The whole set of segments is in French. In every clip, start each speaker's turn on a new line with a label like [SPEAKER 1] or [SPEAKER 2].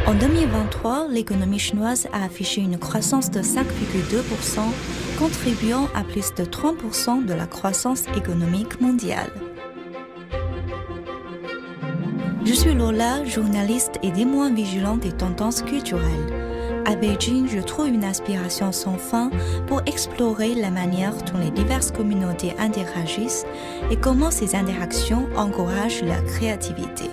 [SPEAKER 1] En 2023, l'économie chinoise a affiché une croissance de 5,2%, contribuant à plus de 30% de la croissance économique mondiale. Je suis Lola, journaliste et témoin vigilant des tendances culturelles. À Beijing, je trouve une inspiration sans fin pour explorer la manière dont les diverses communautés interagissent et comment ces interactions encouragent la créativité.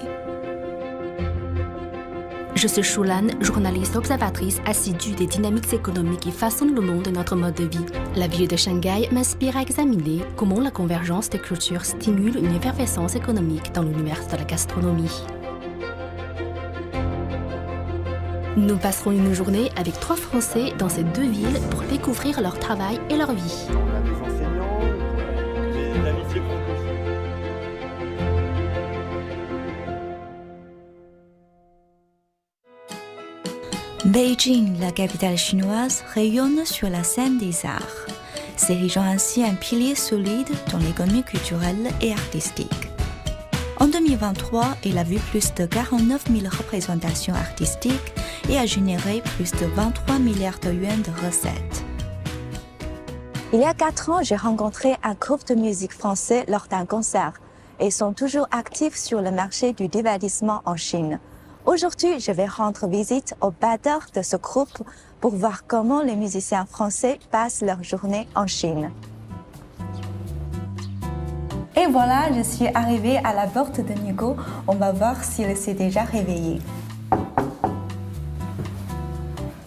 [SPEAKER 2] Je suis Shulan, journaliste observatrice assidue des dynamiques économiques qui façonnent le monde et notre mode de vie. La ville de Shanghai m'inspire à examiner comment la convergence des cultures stimule une effervescence économique dans l'univers de la gastronomie. Nous passerons une journée avec 3 Français dans ces 2 villes pour découvrir leur travail et leur vie.
[SPEAKER 3] On a des enseignants, j'ai l'amitié qu'on
[SPEAKER 1] Beijing, la capitale chinoise, rayonne sur la scène des arts, s'érigeant ainsi un pilier solide dans l'économie culturelle et artistique. En 2023, il a vu plus de 49 000 représentations artistiques et a généré plus de 23 milliards de yuans de recettes. Il y a 4 ans, j'ai rencontré un groupe de musique français lors d'un concert et ils sont toujours actifs sur le marché du divertissement en Chine. Aujourd'hui, je vais rendre visite au batteur de ce groupe pour voir comment les musiciens français passent leur journée en Chine. Et voilà, je suis arrivée à la porte de Nico. On va voir s'il s'est déjà réveillé.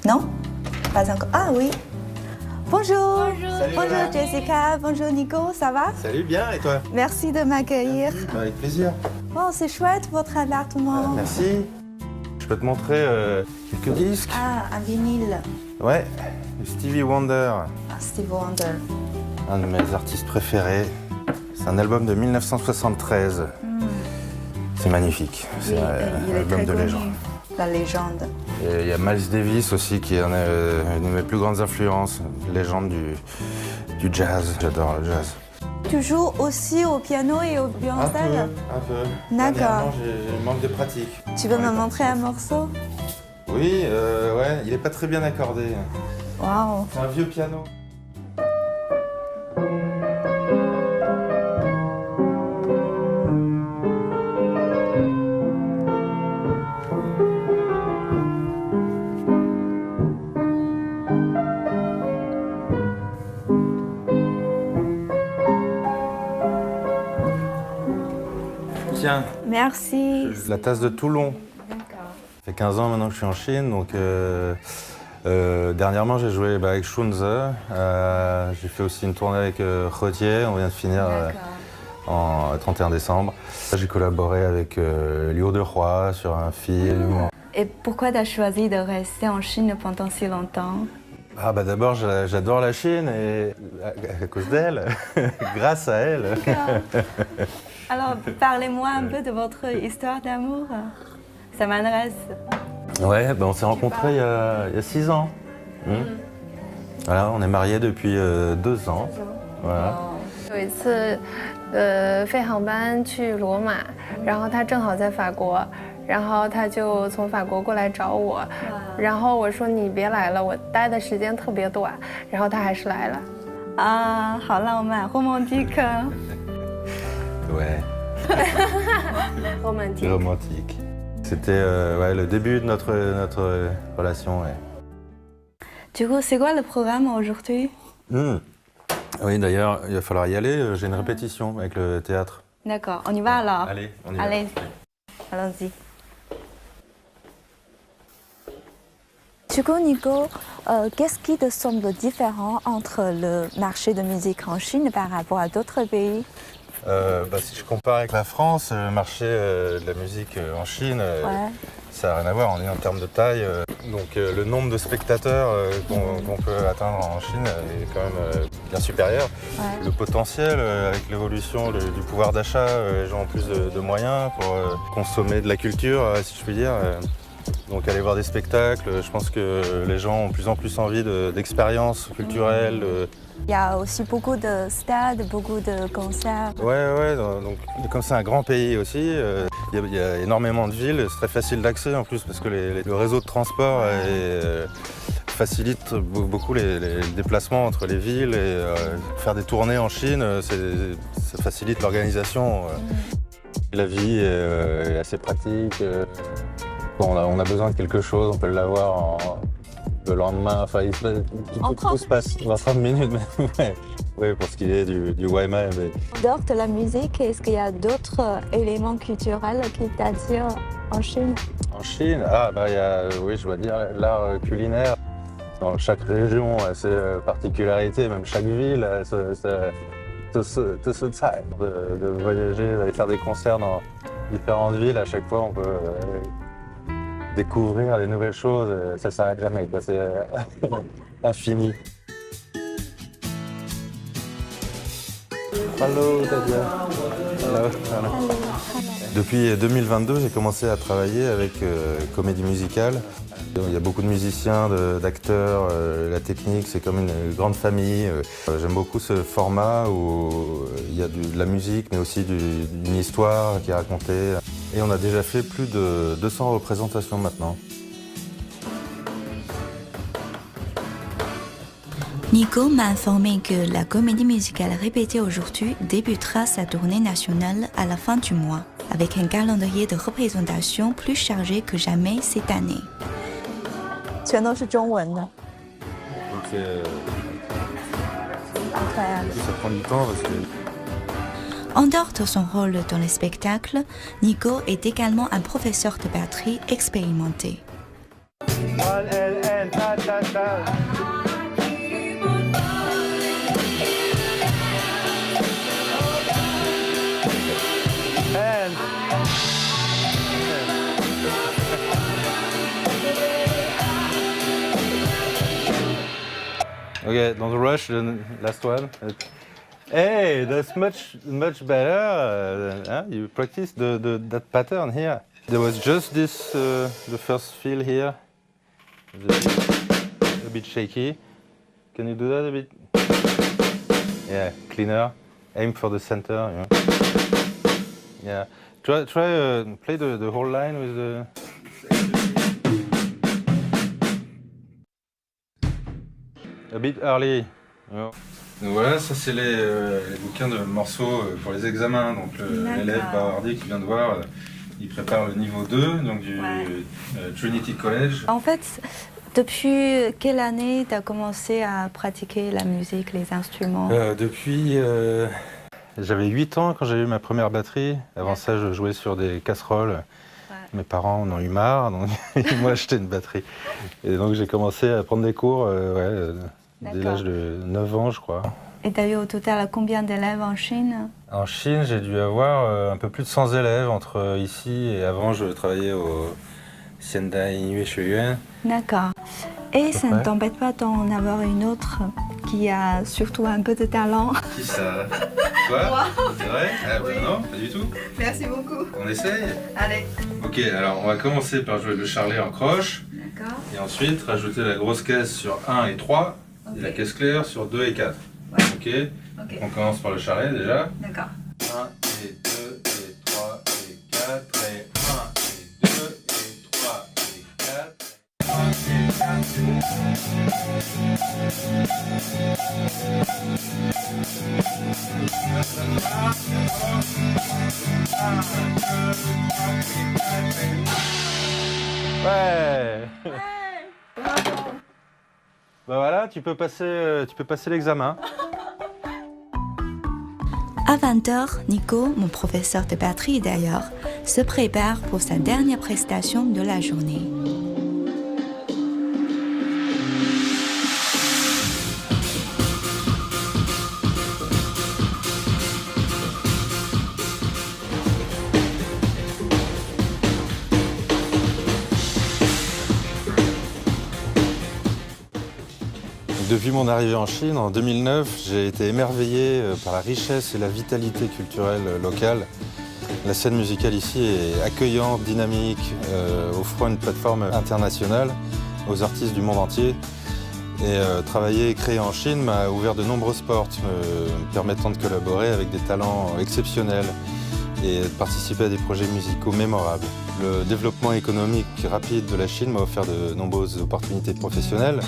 [SPEAKER 1] Non? Pas encore. Ah oui. Bonjour.
[SPEAKER 3] Salut,
[SPEAKER 1] Bonjour
[SPEAKER 3] Lola.
[SPEAKER 1] Jessica. Bonjour Nico. Ça va?
[SPEAKER 3] Salut, bien, et toi?
[SPEAKER 1] Merci de m'accueillir.
[SPEAKER 3] Avec plaisir.
[SPEAKER 1] Oh, c'est chouette votre appartement.
[SPEAKER 3] Merci. Je peux te montrer quelques disques.
[SPEAKER 1] Ah, un vinyle.
[SPEAKER 3] Ouais, Stevie Wonder,
[SPEAKER 1] Ah, Stevie Wonder.
[SPEAKER 3] un de mes artistes préférés. C'est un album de 1973. C'est magnifique. C'est un album de légende.
[SPEAKER 1] La légende.
[SPEAKER 3] Et il y a Miles Davis aussi qui est une de mes plus grandes influences, légende du jazz. J'adore le jazz.
[SPEAKER 1] Tu joues aussi au piano et au violoncelle?
[SPEAKER 3] Un peu.
[SPEAKER 1] D'accord.
[SPEAKER 3] Dernièrement, j'ai manque de pratique.
[SPEAKER 1] Tu veux me montrer un morceau?
[SPEAKER 3] Oui, ouais, il est pas très bien accordé.
[SPEAKER 1] Waouh.
[SPEAKER 3] C'est un vieux piano. Tiens,
[SPEAKER 1] Merci.
[SPEAKER 3] la tasse de Toulon. Ça fait 15 ans maintenant que je suis en Chine, donc dernièrement j'ai joué avec Shunze. J'ai fait aussi une tournée avec Rotier, on vient de finir en 31 décembre. J'ai collaboré avec Liu Deroy sur un film.
[SPEAKER 1] Et pourquoi tu as choisi de rester en Chine pendant si longtemps?
[SPEAKER 3] Ah bah d'abord j'adore la Chine et à cause d'elle, grâce à elle.
[SPEAKER 1] Alors, parlez-moi un peu de votre histoire d'amour. Ça m'intéresse.
[SPEAKER 3] Ouais, bah on s'est rencontrés il y a 6 ans. Voilà, on est mariés depuis 2 ans. Voilà.
[SPEAKER 4] 有一次，飞航班去罗马，然后他正好在法国，然后他就从法国过来找我，然后我说你别来了，我待的时间特别短，然后他还是来了。
[SPEAKER 1] Ah, 好浪漫, romantique.
[SPEAKER 3] Ouais.
[SPEAKER 4] romantique.
[SPEAKER 3] Romantique. C'était ouais, le début de notre relation. Ouais.
[SPEAKER 1] Du coup, c'est quoi le programme aujourd'hui?
[SPEAKER 3] Oui, d'ailleurs, il va falloir y aller. J'ai une répétition avec le théâtre.
[SPEAKER 1] D'accord, on y va alors.
[SPEAKER 3] Allez, on y va.
[SPEAKER 1] Allez, allons-y. Du coup, Nico, qu'est-ce qui te semble différent entre le marché de musique en Chine par rapport à d'autres pays?
[SPEAKER 3] Si je compare avec la France, le marché de la musique en Chine, ça n'a rien à voir. On est en termes de taille. Donc le nombre de spectateurs qu'on peut atteindre en Chine est quand même bien supérieur.
[SPEAKER 1] Ouais.
[SPEAKER 3] Le potentiel, avec l'évolution du pouvoir d'achat, les gens ont plus de moyens pour consommer de la culture, si je puis dire. Donc aller voir des spectacles, je pense que les gens ont de plus en plus envie d'expériences culturelles.
[SPEAKER 1] Il y a aussi beaucoup de stades, beaucoup de concerts.
[SPEAKER 3] Ouais, donc comme c'est un grand pays aussi, Il y a énormément de villes, c'est très facile d'accès en plus parce que le réseau de transport facilite beaucoup les déplacements entre les villes et faire des tournées en Chine, ça facilite l'organisation. La vie est assez pratique. Bon, on a besoin de quelque chose, on peut l'avoir le lendemain. Enfin, tout se passe dans 30 minutes. Mais ouais. Oui, pour ce qui est du Waimai. Mais...
[SPEAKER 1] En dehors de la musique, est-ce qu'il y a d'autres éléments culturels qui t'attirent en Chine?
[SPEAKER 3] En Chine, il y a, oui, je dois dire, l'art culinaire. Dans chaque région a ses particularités, même chaque ville a de voyager, d'aller faire des concerts dans différentes villes. À chaque fois, on peut découvrir des nouvelles choses. Ça ne s'arrête jamais, c'est infini. Hello, Tadia. Hello. Depuis 2022, j'ai commencé à travailler avec comédie musicale. Il y a beaucoup de musiciens, d'acteurs, la technique, c'est comme une grande famille. J'aime beaucoup ce format où il y a de la musique, mais aussi d'une histoire qui est racontée. Et on a déjà fait plus de 200 représentations maintenant.
[SPEAKER 1] Nico m'a informé que la comédie musicale répétée aujourd'hui débutera sa tournée nationale à la fin du mois, avec un calendrier de représentation plus chargé que jamais cette année. 全都是中文的。
[SPEAKER 3] Donc ça prend du temps parce que...
[SPEAKER 1] En dehors de son rôle dans les spectacles, Nico est également un professeur de batterie expérimenté.
[SPEAKER 3] Okay, don't rush the last one. Hey, that's much better. You practice that pattern here. There was just this, the first feel here. A bit shaky. Can you do that a bit? Yeah, cleaner. Aim for the center. You know. Yeah. Try play the whole line with the. A bit early. Donc voilà, ça c'est les bouquins de morceaux pour les examens. Donc l'élève Bawardi qui vient de voir, il prépare le niveau 2 donc du Trinity College.
[SPEAKER 1] En fait, depuis quelle année tu as commencé à pratiquer la musique, les instruments?
[SPEAKER 3] Depuis... J'avais 8 ans quand j'ai eu ma première batterie. Avant ça, je jouais sur des casseroles. Mes parents en ont eu marre, donc ils m'ont acheté une batterie. Et donc j'ai commencé à prendre des cours dès l'âge de 9 ans, je crois.
[SPEAKER 1] Et tu as eu au total combien d'élèves en Chine?
[SPEAKER 3] En Chine, j'ai dû avoir un peu plus de 100 élèves entre ici et avant, je travaillais au Xiandai Yue Xueyuan.
[SPEAKER 1] D'accord. Et ça ne t'embête pas d'en avoir une autre qui a surtout un peu de talent?
[SPEAKER 3] Qui ça? Toi? C'est vrai? Ah bah non, pas du tout.
[SPEAKER 1] Merci beaucoup.
[SPEAKER 3] On essaye?
[SPEAKER 1] Allez.
[SPEAKER 3] Ok, alors on va commencer par jouer le charlet en croche.
[SPEAKER 1] D'accord.
[SPEAKER 3] Et ensuite rajouter la grosse caisse sur 1 et 3 et la caisse claire sur 2 et 4.
[SPEAKER 1] Ouais.
[SPEAKER 3] Ok. Donc on commence par le charlet déjà.
[SPEAKER 1] D'accord.
[SPEAKER 3] 1 et 2 et 3 et 4 et 1 et 2 et 3 et 4. 1 et 4 Ouais. Bah voilà, tu peux passer l'examen.
[SPEAKER 1] À 20h, Nico, mon professeur de batterie d'ailleurs, se prépare pour sa dernière prestation de la journée.
[SPEAKER 3] Depuis mon arrivée en Chine, en 2009, j'ai été émerveillé par la richesse et la vitalité culturelle locale. La scène musicale ici est accueillante, dynamique, offrant une plateforme internationale aux artistes du monde entier. Et travailler et créer en Chine m'a ouvert de nombreuses portes, me permettant de collaborer avec des talents exceptionnels. et de participer à des projets musicaux mémorables. Le développement économique rapide de la Chine m'a offert de nombreuses opportunités professionnelles,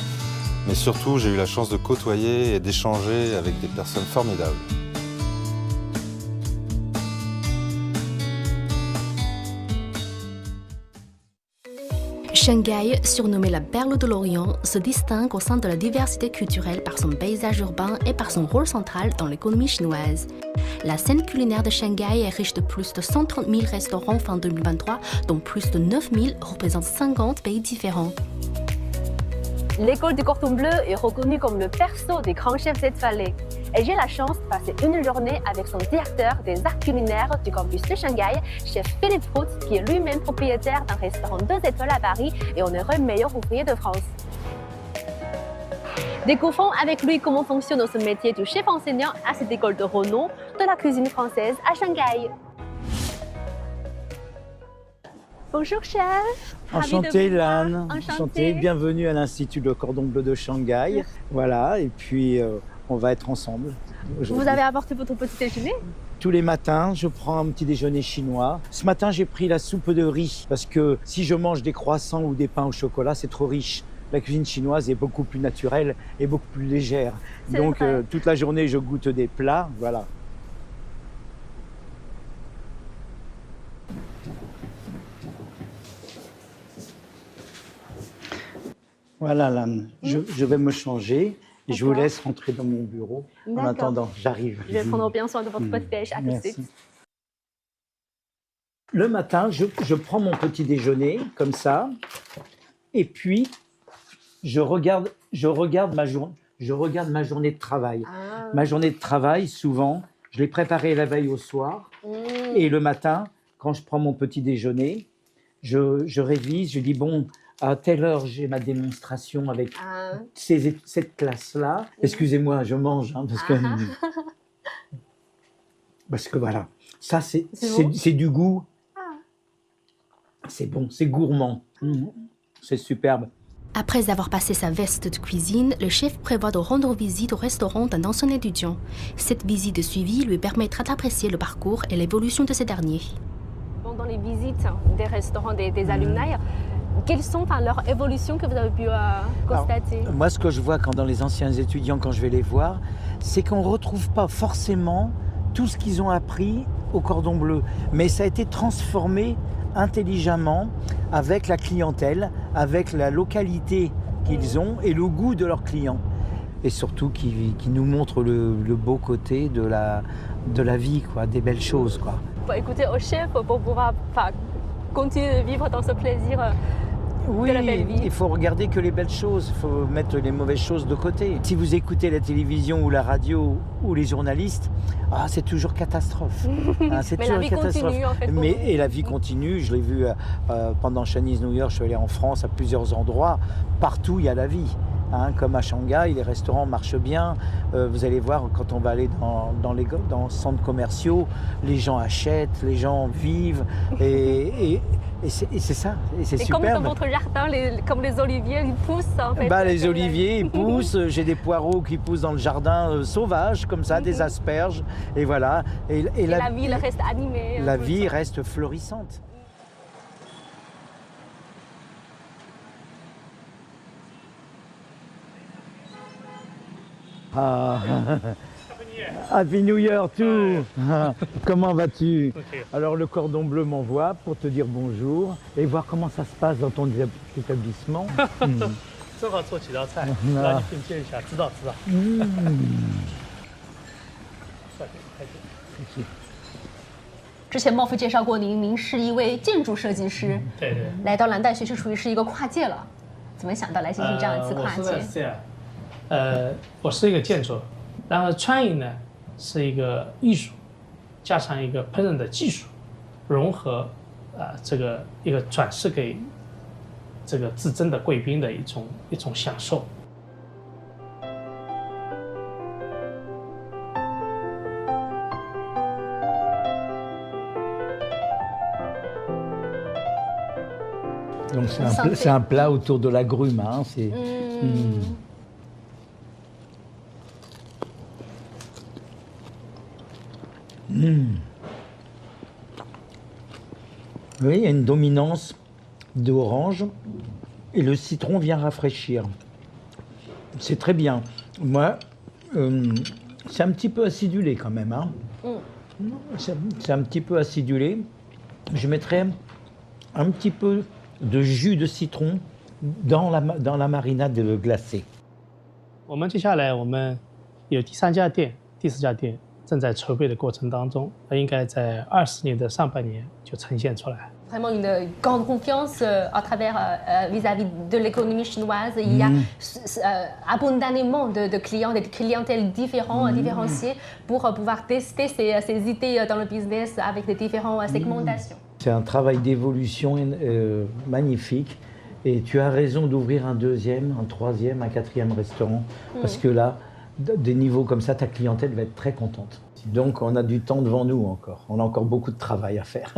[SPEAKER 3] mais surtout j'ai eu la chance de côtoyer et d'échanger avec des personnes formidables.
[SPEAKER 2] Shanghai, surnommée la perle de l'Orient, se distingue au sein de la diversité culturelle par son paysage urbain et par son rôle central dans l'économie chinoise. La scène culinaire de Shanghai est riche de plus de 130 000 restaurants fin 2023, dont plus de 9 000 représentent 50 pays différents.
[SPEAKER 5] L'école du Cordon Bleu est reconnue comme le berceau des grands chefs étoilés. Et j'ai la chance de passer une journée avec son directeur des arts culinaires du campus de Shanghai, chef Philippe Roux, qui est lui-même propriétaire d'un restaurant 2 étoiles à Paris et honoré meilleur ouvrier de France. Découvrons avec lui comment fonctionne ce métier du chef enseignant à cette école de renom de la cuisine française à Shanghai. Bonjour chef.
[SPEAKER 6] Enchanté Lan, enchanté. Bienvenue à l'Institut de Cordon Bleu de Shanghai. Voilà, et puis on va être ensemble.
[SPEAKER 5] Vous avez apporté votre petit déjeuner?
[SPEAKER 6] Tous les matins, je prends un petit déjeuner chinois. Ce matin, j'ai pris la soupe de riz parce que si je mange des croissants ou des pains au chocolat, c'est trop riche. La cuisine chinoise est beaucoup plus naturelle et beaucoup plus légère. Donc toute la journée, je goûte des plats, voilà. Voilà Lan, je vais me changer et je vous laisse rentrer dans mon bureau. En attendant, j'arrive.
[SPEAKER 5] Je vais prendre bien soin de votre petit déj. À tout de suite.
[SPEAKER 6] Le matin, je prends mon petit déjeuner comme ça et puis je regarde ma journée de travail. Ma journée de travail, souvent, je l'ai préparée la veille au soir et le matin, quand je prends mon petit déjeuner, je révise, je dis bon, à telle heure, j'ai ma démonstration avec cette classe-là. Excusez-moi, je mange, hein, parce que voilà, ça c'est du goût. C'est bon, c'est gourmand. C'est superbe.
[SPEAKER 2] Après avoir passé sa veste de cuisine, le chef prévoit de rendre visite au restaurant d'un ancien étudiant. Cette visite de suivi lui permettra d'apprécier le parcours et l'évolution de ces derniers.
[SPEAKER 5] Pendant les visites des restaurants des alumni, quelles sont leurs évolutions que vous avez pu constater?
[SPEAKER 6] Alors, moi, ce que je vois dans les anciens étudiants, quand je vais les voir, c'est qu'on ne retrouve pas forcément tout ce qu'ils ont appris au Cordon Bleu. Mais ça a été transformé intelligemment avec la clientèle, avec la localité qu'ils ont et le goût de leurs clients. Et surtout qui nous montrent le beau côté de la vie, quoi, des belles choses, quoi.
[SPEAKER 5] Pour écouter au chef pour pouvoir continuer de vivre dans ce plaisir de la belle vie.
[SPEAKER 6] Il faut regarder que les belles choses, il faut mettre les mauvaises choses de côté. Si vous écoutez la télévision ou la radio ou les journalistes, c'est toujours catastrophe. C'est
[SPEAKER 5] Mais la vie continue en fait.
[SPEAKER 6] Et la vie continue, je l'ai vu pendant Chinese New Year, je suis allé en France à plusieurs endroits, partout il y a la vie. Comme à Shanghai, les restaurants marchent bien. Vous allez voir, quand on va aller dans les centres commerciaux, les gens achètent, les gens vivent. Et c'est ça, et c'est superbe.
[SPEAKER 5] Et comme dans votre jardin, comme les oliviers, ils poussent en fait.
[SPEAKER 6] Les oliviers, ils poussent. J'ai des poireaux qui poussent dans le jardin sauvage, comme ça, des asperges. Et voilà. Et
[SPEAKER 5] la ville reste animée.
[SPEAKER 6] La vie reste florissante. Happy New Year too. Comment vas-tu? Alors le Cordon Bleu m'envoie pour te dire bonjour et voir comment ça se passe dans ton établissement.
[SPEAKER 5] 之前孟非介绍过您，您是一位建筑设计师。
[SPEAKER 7] 对对。
[SPEAKER 5] 来到蓝带学习属于是一个跨界了，怎么想到来进行这样一次跨界？
[SPEAKER 7] 我说的是这样，我是一个建筑，然后餐饮呢是一个艺术，加上一个烹饪的技术，融合这个一个展示给这个至臻的贵宾的一种享受。
[SPEAKER 6] Donc c'est un plat autour de l'agrume, hein, c'est. Oui, il y a une dominance d'orange et le citron vient rafraîchir. C'est très bien. Moi, c'est un petit peu acidulé quand même. Hein. C'est un petit peu acidulé. Je mettrais un petit peu de jus de citron dans la marinade glacée.
[SPEAKER 7] 我们接下来我们有第3家店、第4家店正在筹备的过程当中，应该在20年的上半年就呈现出来。
[SPEAKER 5] Vraiment une grande confiance à travers vis-à-vis de l'économie chinoise. Il y a abondamment de clients, des clientèles différenciées pour pouvoir tester ces idées dans le business avec des différentes segmentations.
[SPEAKER 6] C'est un travail d'évolution magnifique. Et tu as raison d'ouvrir un deuxième, un troisième, un quatrième restaurant. Parce que là, des niveaux comme ça, ta clientèle va être très contente. Donc on a du temps devant nous encore. On a encore beaucoup de travail à faire.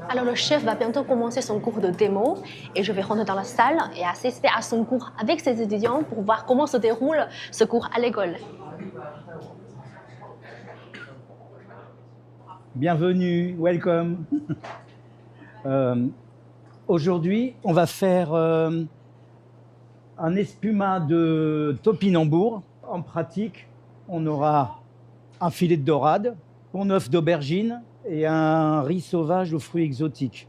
[SPEAKER 5] Alors le chef va bientôt commencer son cours de démo et je vais rentrer dans la salle et assister à son cours avec ses étudiants pour voir comment se déroule ce cours à l'école.
[SPEAKER 6] Bienvenue, welcome. Aujourd'hui, on va faire un espuma de topinambour. En pratique, on aura un filet de dorade, pont neuf d'aubergine et un riz sauvage aux fruits exotiques.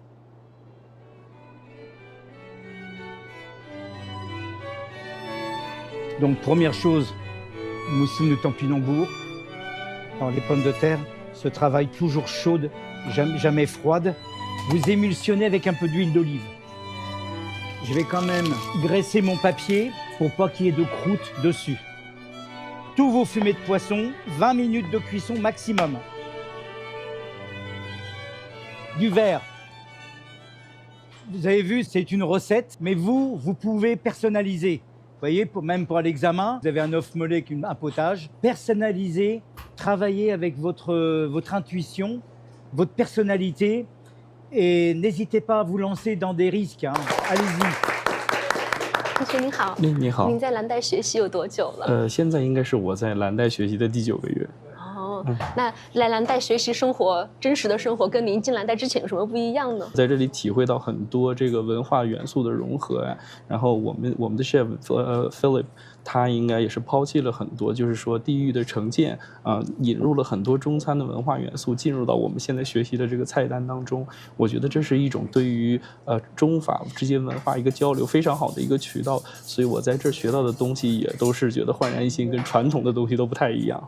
[SPEAKER 6] Donc, première chose, moussine de topinambour dans les pommes de terre. Ce travail toujours chaude, jamais froide. Vous émulsionnez avec un peu d'huile d'olive. Je vais quand même graisser mon papier pour pas qu'il y ait de croûte dessus. Tous vos fumées de poisson, 20 minutes de cuisson maximum. Du verre. Vous avez vu, c'est une recette, mais vous pouvez personnaliser. Vous voyez, même pour l'examen, vous avez un œuf mollet avec un potage. Personnaliser, travailler avec votre intuition, votre personnalité. Et n'hésitez pas à vous lancer dans des risques. Hein. Allez-y.
[SPEAKER 5] 同学您好，
[SPEAKER 8] 你好，
[SPEAKER 5] 您在蓝带学习有多久了？
[SPEAKER 8] 现在应该是我在蓝带学习的第9个月。
[SPEAKER 5] 哦，那来蓝带学习生活，真实的生活跟您进蓝带之前有什么不一样呢？
[SPEAKER 8] 在这里体会到很多这个文化元素的融合呀。然后我们的 chef Philip， 他应该也是抛弃了很多，就是说地域的成见啊，引入了很多中餐的文化元素进入到我们现在学习的这个菜单当中。我觉得这是一种对于中法之间文化一个交流非常好的一个渠道。所以我在这儿学到的东西也都是觉得焕然一新，跟传统的东西都不太一样。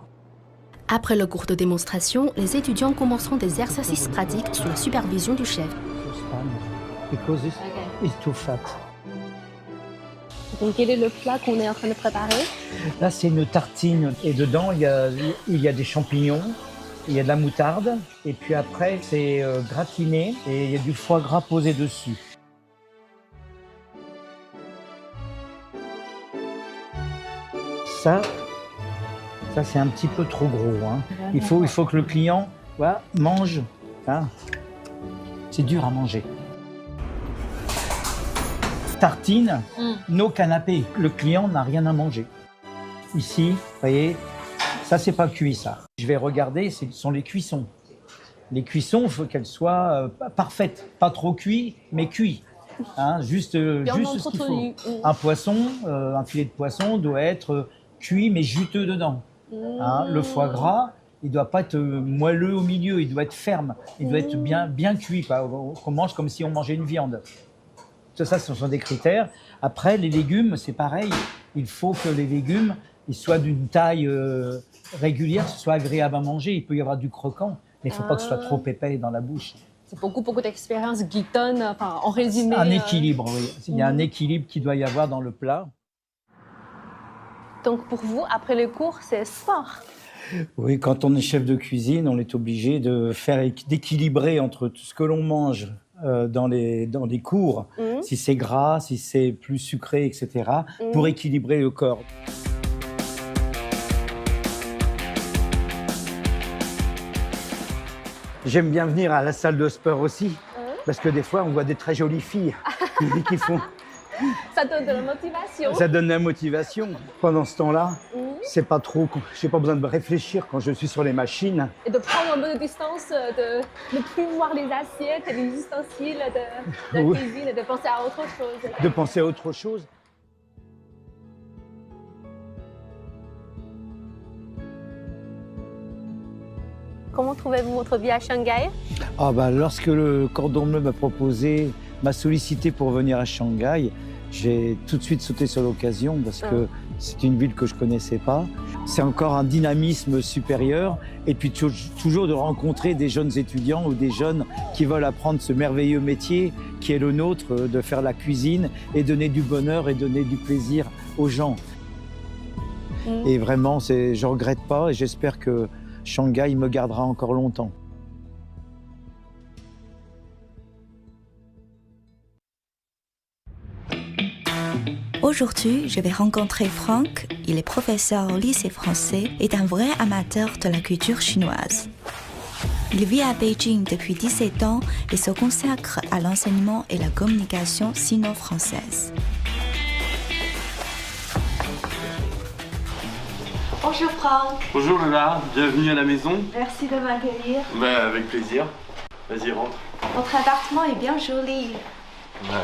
[SPEAKER 2] Après le cours de démonstration, les étudiants commenceront des exercices pratiques sous la supervision du chef.
[SPEAKER 6] Because it's too fat.
[SPEAKER 5] Donc quel est le plat qu'on est en train de préparer?
[SPEAKER 6] Là, c'est une tartine et dedans, il y a des champignons, il y a de la moutarde et puis après, c'est gratiné et il y a du foie gras posé dessus. Ça, c'est un petit peu trop gros. Hein. Il faut que le client mange. Hein. C'est dur à manger. Tartine, nos canapés. Le client n'a rien à manger. Ici, vous voyez, ça, c'est pas cuit, ça. Je vais regarder, ce sont les cuissons. Les cuissons, il faut qu'elles soient parfaites. Pas trop cuit, mais cuit. Hein, juste ce qu'il faut. Un poisson, un filet de poisson doit être cuit, mais juteux dedans. Hein, le foie gras, il ne doit pas être moelleux au milieu, il doit être ferme, il doit être bien cuit, qu'on mange comme si on mangeait une viande. Tout ça, ce sont des critères. Après, les légumes, c'est pareil. Il faut que les légumes ils soient d'une taille régulière, que ce soit agréable à manger. Il peut y avoir du croquant, mais il ne faut pas que ce soit trop épais dans la bouche.
[SPEAKER 5] C'est beaucoup d'expérience qui donne, enfin, en résumé.
[SPEAKER 6] Un équilibre, oui. Il y a un équilibre qu'il doit y avoir dans le plat.
[SPEAKER 5] Donc pour vous, après le cours, c'est sport.
[SPEAKER 6] Oui, quand on est chef de cuisine, on est obligé d'équilibrer entre tout ce que l'on mange dans les cours, si c'est gras, si c'est plus sucré, etc., pour équilibrer le corps. J'aime bien venir à la salle de sport aussi, parce que des fois, on voit des très jolies filles qui font...
[SPEAKER 5] Ça donne de la motivation.
[SPEAKER 6] Ça donne de la motivation. Pendant ce temps-là, C'est pas trop, j'ai pas besoin de réfléchir quand je suis sur les machines.
[SPEAKER 5] Et de prendre un peu de distance, de ne plus voir les assiettes et les ustensiles de la
[SPEAKER 6] Oui.
[SPEAKER 5] cuisine et de penser à autre chose.
[SPEAKER 6] De penser à autre chose.
[SPEAKER 5] Comment trouvez-vous votre vie à Shanghai?
[SPEAKER 6] Ah bah, lorsque le cordon bleu m'a sollicité pour venir à Shanghai, j'ai tout de suite sauté sur l'occasion parce que c'est une ville que je connaissais pas. C'est encore un dynamisme supérieur et puis toujours de rencontrer des jeunes étudiants ou des jeunes qui veulent apprendre ce merveilleux métier qui est le nôtre, de faire la cuisine et donner du bonheur et donner du plaisir aux gens. Et vraiment, je regrette pas et j'espère que Shanghai me gardera encore longtemps.
[SPEAKER 1] Aujourd'hui, je vais rencontrer Franck. Il est professeur au lycée français et est un vrai amateur de la culture chinoise. Il vit à Beijing depuis 17 ans et se consacre à l'enseignement et la communication sino-française.
[SPEAKER 9] Bonjour Franck.
[SPEAKER 3] Bonjour Lola, bienvenue à la maison.
[SPEAKER 9] Merci de m'accueillir.
[SPEAKER 3] Avec plaisir. Vas-y, rentre.
[SPEAKER 9] Votre appartement est bien joli.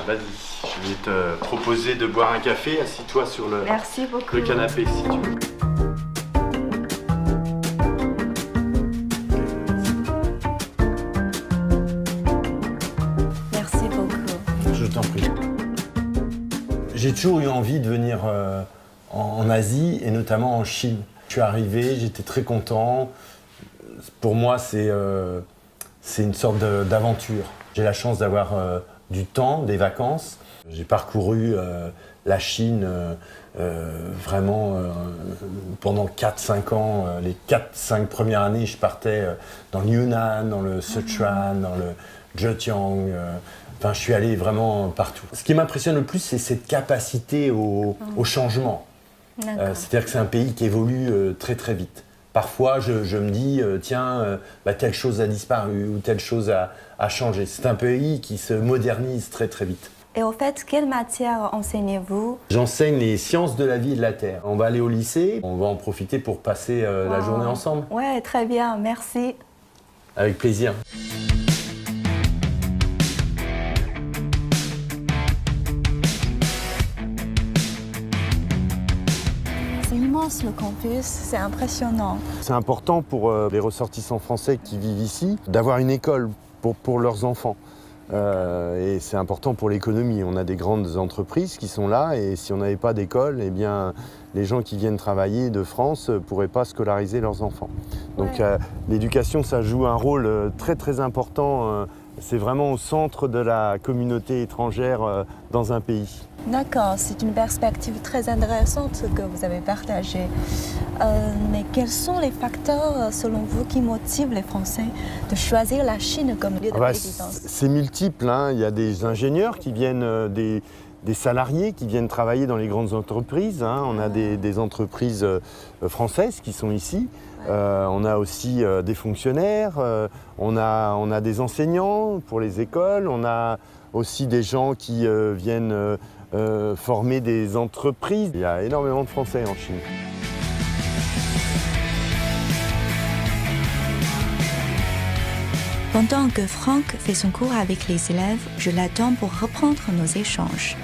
[SPEAKER 3] Vas-y, je vais te proposer de boire un café. Assis-toi sur
[SPEAKER 9] Merci beaucoup.
[SPEAKER 3] le canapé si tu veux.
[SPEAKER 9] Merci beaucoup.
[SPEAKER 3] Je t'en prie. J'ai toujours eu envie de venir en Asie et notamment en Chine. Je suis arrivé, j'étais très content. Pour moi, c'est une sorte d'aventure. J'ai la chance d'avoir du temps, des vacances. J'ai parcouru la Chine vraiment pendant 4-5 ans. Les 4-5 premières années, je partais dans le Yunnan, dans le Sichuan, dans le Zhejiang. Enfin, je suis allé vraiment partout. Ce qui m'impressionne le plus, c'est cette capacité au changement. C'est-à-dire que c'est un pays qui évolue très très vite. Parfois, je me dis, tiens, telle chose a disparu ou telle chose a changé. C'est un pays qui se modernise très très vite.
[SPEAKER 1] Et au fait, quelle matière enseignez-vous?
[SPEAKER 3] J'enseigne les sciences de la vie et de la terre. On va aller au lycée, on va en profiter pour passer la journée ensemble.
[SPEAKER 1] Ouais, très bien, merci.
[SPEAKER 3] Avec plaisir.
[SPEAKER 1] C'est immense le campus, c'est impressionnant.
[SPEAKER 3] C'est important pour les ressortissants français qui vivent ici d'avoir une école pour leurs enfants. Et c'est important pour l'économie. On a des grandes entreprises qui sont là et si on n'avait pas d'école, eh bien, les gens qui viennent travailler de France ne pourraient pas scolariser leurs enfants. Donc l'éducation, ça joue un rôle très très important. C'est vraiment au centre de la communauté étrangère dans un pays.
[SPEAKER 1] D'accord, c'est une perspective très intéressante que vous avez partagée. Mais quels sont les facteurs, selon vous, qui motivent les Français de choisir la Chine comme lieu de résidence?
[SPEAKER 3] C'est multiple, hein. Il y a des ingénieurs qui viennent, des salariés qui viennent travailler dans les grandes entreprises. Hein. On a des entreprises françaises qui sont ici. On a aussi des fonctionnaires, on a des enseignants pour les écoles, on a aussi des gens qui viennent former des entreprises. Il y a énormément de Français en Chine.
[SPEAKER 1] Pendant que Franck fait son cours avec les élèves, je l'attends pour reprendre nos échanges.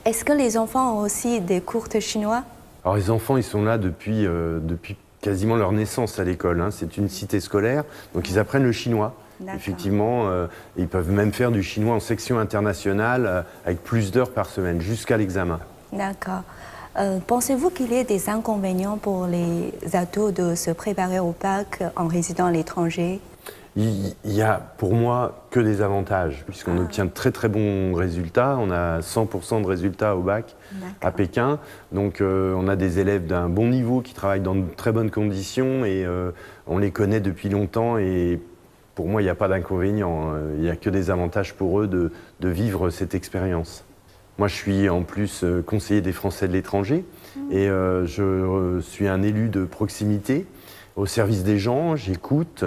[SPEAKER 1] Est-ce que les enfants ont aussi des cours de chinois?
[SPEAKER 3] Alors les enfants, ils sont là depuis quasiment leur naissance à l'école. Hein. C'est une cité scolaire, donc ils apprennent le chinois. Effectivement, ils peuvent même faire du chinois en section internationale avec plus d'heures par semaine, jusqu'à l'examen.
[SPEAKER 1] D'accord. Pensez-vous qu'il y ait des inconvénients pour les ados de se préparer au bac en résidant à l'étranger?
[SPEAKER 3] Il y a pour moi que des avantages, puisqu'on obtient de très très bons résultats. On a 100% de résultats au bac à Pékin. Donc on a des élèves d'un bon niveau qui travaillent dans de très bonnes conditions et on les connaît depuis longtemps. Et pour moi, il n'y a pas d'inconvénients. Il n'y a que des avantages pour eux de vivre cette expérience.
[SPEAKER 10] Moi, je suis en plus conseiller des Français de l'étranger et je suis un élu de proximité au service des gens, j'écoute,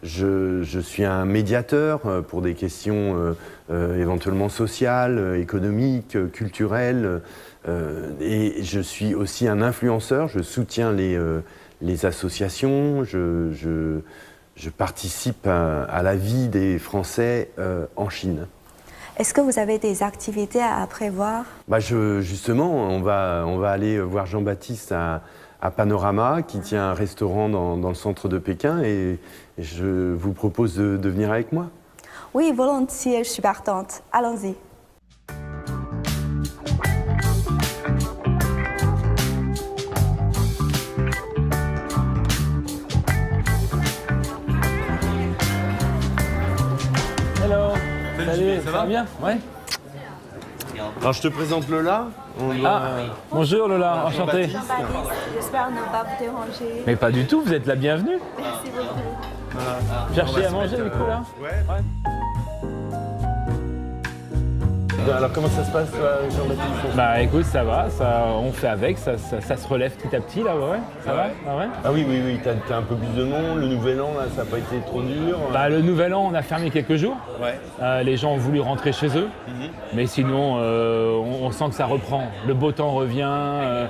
[SPEAKER 10] je suis un médiateur pour des questions éventuellement sociales, économiques, culturelles et je suis aussi un influenceur, je soutiens les associations, je participe à la vie des Français en Chine.
[SPEAKER 1] Est-ce que vous avez des activités à prévoir?
[SPEAKER 10] Justement, on va aller voir Jean-Baptiste à Panorama, qui tient un restaurant dans le centre de Pékin, et je vous propose de venir avec moi.
[SPEAKER 1] Oui, volontiers, je suis partante. Allons-y.
[SPEAKER 11] Hello. Salut, ça va bien? Ouais.
[SPEAKER 10] Alors je te présente Lola.
[SPEAKER 11] Bonjour Lola, enchanté.
[SPEAKER 1] Jean-Baptiste, j'espère ne pas vous déranger.
[SPEAKER 11] Mais pas du tout, vous êtes la bienvenue.
[SPEAKER 1] Merci beaucoup.
[SPEAKER 11] Cherchez à manger du coup là?
[SPEAKER 10] Ouais. Alors comment ça se passe Jean-Baptiste?
[SPEAKER 11] Bah écoute, ça va, on fait avec, ça se relève petit à petit là, ouais. Ça va? Ah ouais?
[SPEAKER 10] Ah oui, t'as un peu plus de monde, le nouvel an là, ça n'a pas été trop dur?
[SPEAKER 11] Bah le nouvel an, on a fermé quelques jours.
[SPEAKER 10] Ouais.
[SPEAKER 11] Les gens ont voulu rentrer chez eux, mais sinon on sent que ça reprend. Le beau temps revient,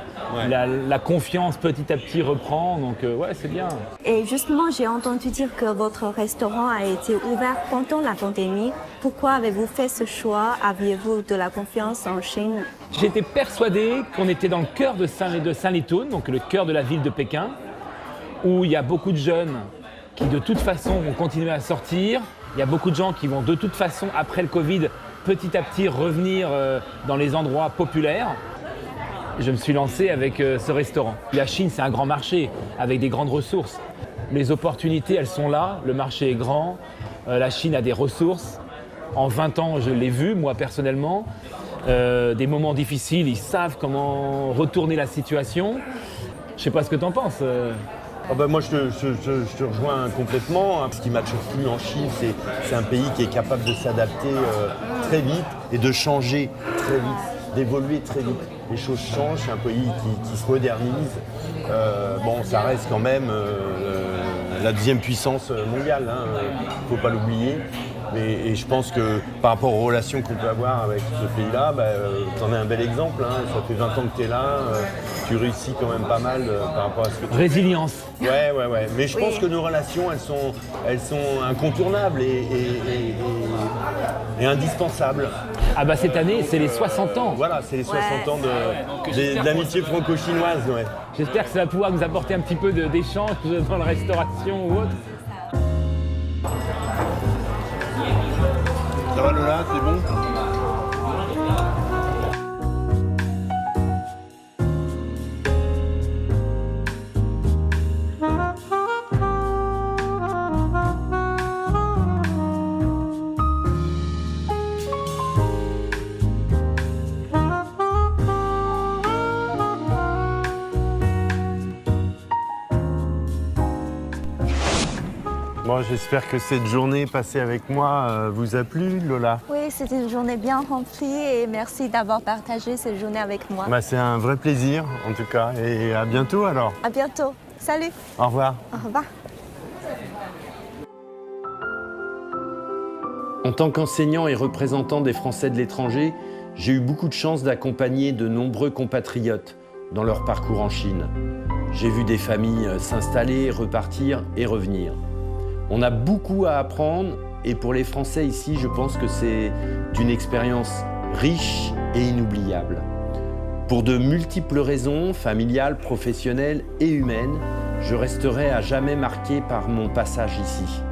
[SPEAKER 11] la confiance petit à petit reprend, donc ouais, c'est bien.
[SPEAKER 1] Et justement, j'ai entendu dire que votre restaurant a été ouvert pendant la pandémie. Pourquoi avez-vous fait ce choix? Aviez-vous de la confiance en Chine?
[SPEAKER 11] J'étais persuadé qu'on était dans le cœur de Sanlitun, donc le cœur de la ville de Pékin, où il y a beaucoup de jeunes qui de toute façon vont continuer à sortir. Il y a beaucoup de gens qui vont de toute façon, après le Covid, petit à petit revenir dans les endroits populaires. Je me suis lancé avec ce restaurant. La Chine, c'est un grand marché avec des grandes ressources. Les opportunités, elles sont là. Le marché est grand. La Chine a des ressources. En 20 ans, je l'ai vu, moi, personnellement. Des moments difficiles, ils savent comment retourner la situation. Je ne sais pas ce que tu en penses.
[SPEAKER 10] Moi, je te rejoins complètement. Ce qui m'a toujours plu en Chine, c'est un pays qui est capable de s'adapter très vite et de changer très vite, d'évoluer très vite. Les choses changent, c'est un pays qui se modernise. Ça reste quand même la deuxième puissance mondiale, faut pas l'oublier. Et je pense que par rapport aux relations qu'on peut avoir avec ce pays-là, tu en es un bel exemple. Ça fait 20 ans que tu es là, tu réussis quand même pas mal par rapport à ce que tu fais.
[SPEAKER 11] Résilience.
[SPEAKER 10] Ouais. Mais je pense que nos relations, elles sont incontournables et indispensables.
[SPEAKER 11] Cette année, c'est les 60 ans.
[SPEAKER 10] Voilà, c'est les 60 ans de l'amitié franco-chinoise. Ouais.
[SPEAKER 11] J'espère que ça va pouvoir nous apporter un petit peu d'échange dans la restauration ou autre.
[SPEAKER 10] Ça va Lola, c'est bon? Bon, j'espère que cette journée passée avec moi vous a plu, Lola.
[SPEAKER 1] Oui, c'était une journée bien remplie et merci d'avoir partagé cette journée avec moi.
[SPEAKER 10] C'est un vrai plaisir, en tout cas. Et à bientôt, alors.
[SPEAKER 1] À bientôt. Salut.
[SPEAKER 10] Au revoir.
[SPEAKER 1] Au revoir.
[SPEAKER 10] En tant qu'enseignant et représentant des Français de l'étranger, j'ai eu beaucoup de chance d'accompagner de nombreux compatriotes dans leur parcours en Chine. J'ai vu des familles s'installer, repartir et revenir. On a beaucoup à apprendre et pour les Français ici, je pense que c'est une expérience riche et inoubliable. Pour de multiples raisons, familiales, professionnelles et humaines, je resterai à jamais marqué par mon passage ici.